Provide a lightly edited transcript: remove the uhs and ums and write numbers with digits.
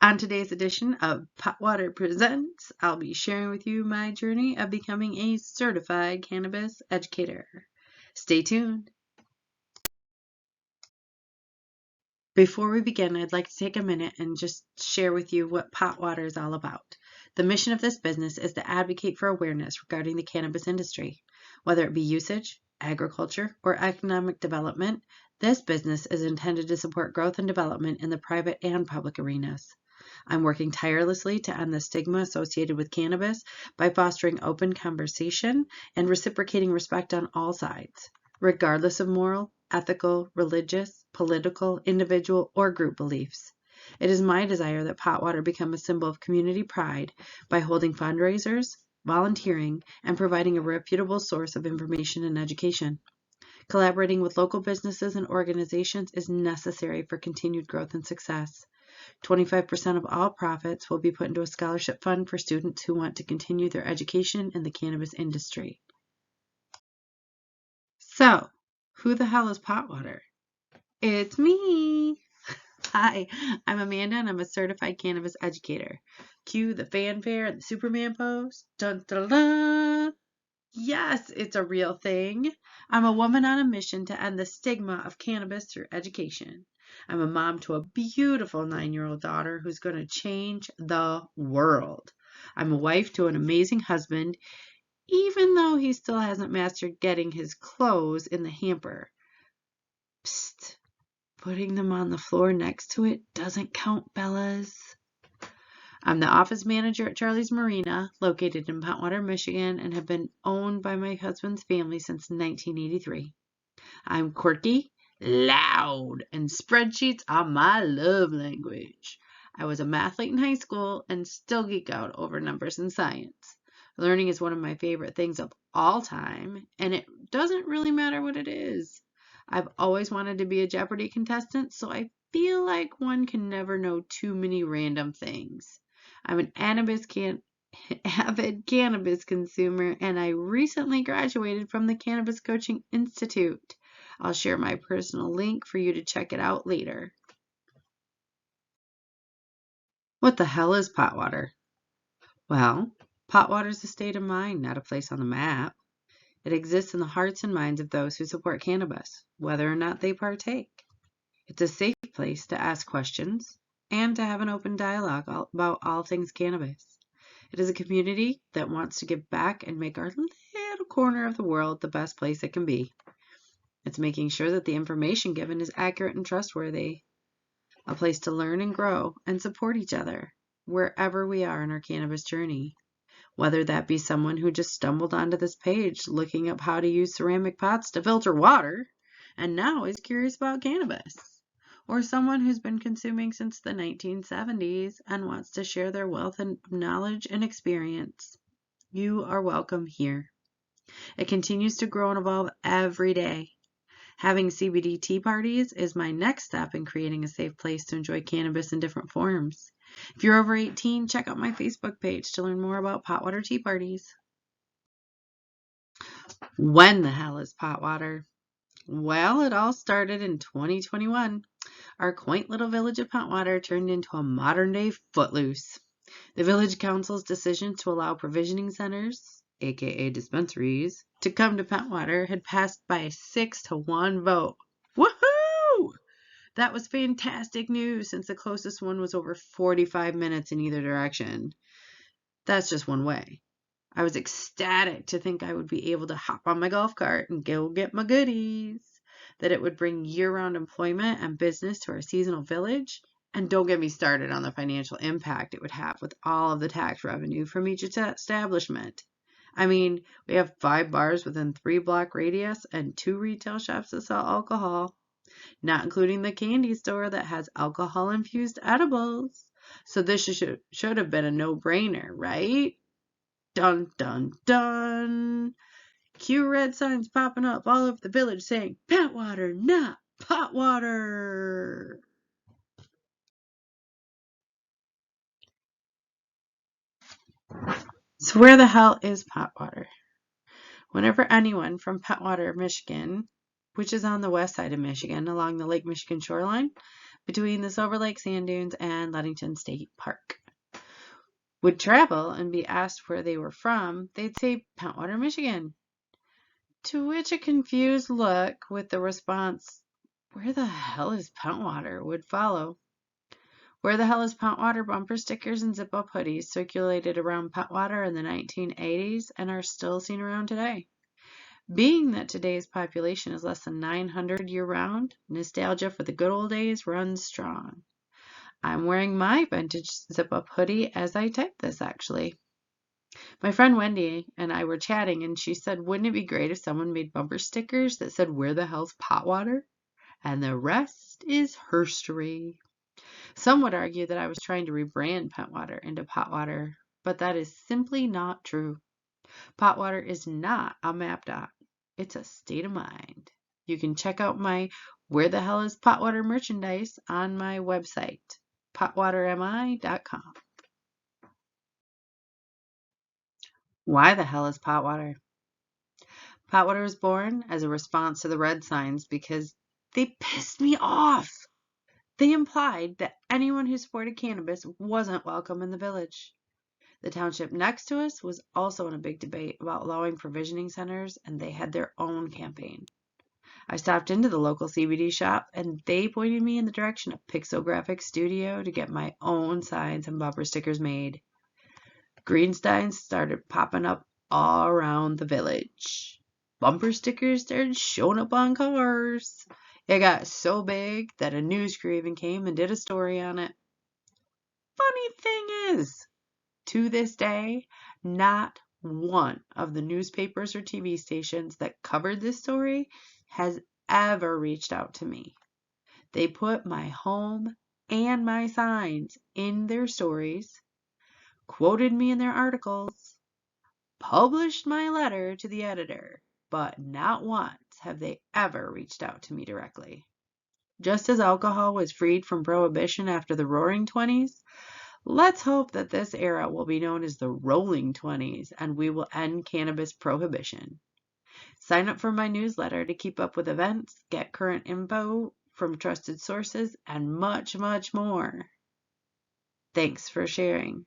On today's edition of Potwater Presents, I'll be sharing with you my journey of becoming a certified cannabis educator. Stay tuned. Before we begin, I'd like to take a minute and just share with you what Potwater is all about. The mission of this business is to advocate for awareness regarding the cannabis industry. Whether it be usage, agriculture, or economic development, this business is intended to support growth and development in the private and public arenas. I'm working tirelessly to end the stigma associated with cannabis by fostering open conversation and reciprocating respect on all sides, regardless of moral, ethical, religious, political, individual, or group beliefs. It is my desire that Potwater become a symbol of community pride by holding fundraisers, volunteering, and providing a reputable source of information and education. Collaborating with local businesses and organizations is necessary for continued growth and success. 25% of all profits will be put into a scholarship fund for students who want to continue their education in the cannabis industry. So, who the hell is Potwater? It's me! Hi, I'm Amanda and I'm a certified cannabis educator. Cue the fanfare and the Superman pose. Dun dun dun! Yes, it's a real thing. I'm a woman on a mission to end the stigma of cannabis through education. I'm a mom to a beautiful 9-year-old daughter who's going to change the world. I'm a wife to an amazing husband, even though he still hasn't mastered getting his clothes in the hamper. Psst, putting them on the floor next to it doesn't count, Bellas. I'm the office manager at Charlie's Marina, located in Potwater, Michigan, and have been owned by my husband's family since 1983. I'm quirky, loud, and spreadsheets are my love language. I was a mathlete in high school and still geek out over numbers and science. Learning is one of my favorite things of all time, and it doesn't really matter what it is. I've always wanted to be a Jeopardy contestant, so I feel like one can never know too many random things. I'm an avid cannabis consumer, and I recently graduated from the Cannabis Coaching Institute. I'll share my personal link for you to check it out later. What the hell is Potwater? Well, Potwater is a state of mind, not a place on the map. It exists in the hearts and minds of those who support cannabis, whether or not they partake. It's a safe place to ask questions and to have an open dialogue about all things cannabis. It is a community that wants to give back and make our little corner of the world the best place it can be. It's making sure that the information given is accurate and trustworthy. A place to learn and grow and support each other wherever we are in our cannabis journey. Whether that be someone who just stumbled onto this page looking up how to use ceramic pots to filter water and now is curious about cannabis, or someone who's been consuming since the 1970s and wants to share their wealth of knowledge and experience. You are welcome here. It continues to grow and evolve every day. Having CBD tea parties is my next step in creating a safe place to enjoy cannabis in different forms. If you're over 18, check out my Facebook page to learn more about Potwater tea parties. When the hell is Potwater? Well, it all started in 2021. Our quaint little village of Potwater turned into a modern-day Footloose. The village council's decision to allow provisioning centers, aka dispensaries, to come to Potwater had passed by a 6-1 vote. Woohoo! That was fantastic news since the closest one was over 45 minutes in either direction. That's just one way. I was ecstatic to think I would be able to hop on my golf cart and go get my goodies, that it would bring year-round employment and business to our seasonal village, and don't get me started on the financial impact it would have with all of the tax revenue from each establishment. I mean, we have 5 bars within 3-block radius and 2 retail shops that sell alcohol, not including the candy store that has alcohol-infused edibles. So this should have been a no-brainer, right? Dun, dun, dun. Cue red signs popping up all over the village saying, Potwater, not Potwater. So where the hell is Potwater? Whenever anyone from Potwater, Michigan, which is on the west side of Michigan along the Lake Michigan shoreline, between the Silver Lake Sand Dunes and Ludington State Park. Would travel and be asked where they were from, they'd say Pentwater, Michigan. To which a confused look with the response, "Where the hell is Pentwater?" would follow. Where the hell is Pentwater bumper stickers and zip-up hoodies circulated around Pentwater in the 1980s and are still seen around today. Being that today's population is less than 900 year-round, nostalgia for the good old days runs strong. I'm wearing my vintage zip-up hoodie as I type this, actually. My friend Wendy and I were chatting, and she said, wouldn't it be great if someone made bumper stickers that said, "Where the hell's Potwater?" And the rest is herstory. Some would argue that I was trying to rebrand Pentwater into Potwater, but that is simply not true. Potwater is not a map dot. It's a state of mind. You can check out my Where the Hell is Potwater merchandise on my website, potwatermi.com. Why the hell is Potwater? Potwater was born as a response to the red signs because they pissed me off. They implied that anyone who sported cannabis wasn't welcome in the village. The township next to us was also in a big debate about allowing provisioning centers, and they had their own campaign. I stopped into the local CBD shop, and they pointed me in the direction of Pixographic Studio to get my own signs and bumper stickers made. Greensteins started popping up all around the village. Bumper stickers started showing up on cars. It got so big that a news crew even came and did a story on it. Funny thing is, to this day, not one of the newspapers or TV stations that covered this story has ever reached out to me. They put my home and my signs in their stories, quoted me in their articles, published my letter to the editor, but not once have they ever reached out to me directly. Just as alcohol was freed from prohibition after the Roaring '20s, let's hope that this era will be known as the Rolling '20s and we will end cannabis prohibition. Sign up for my newsletter to keep up with events, get current info from trusted sources, and much, much more. Thanks for sharing.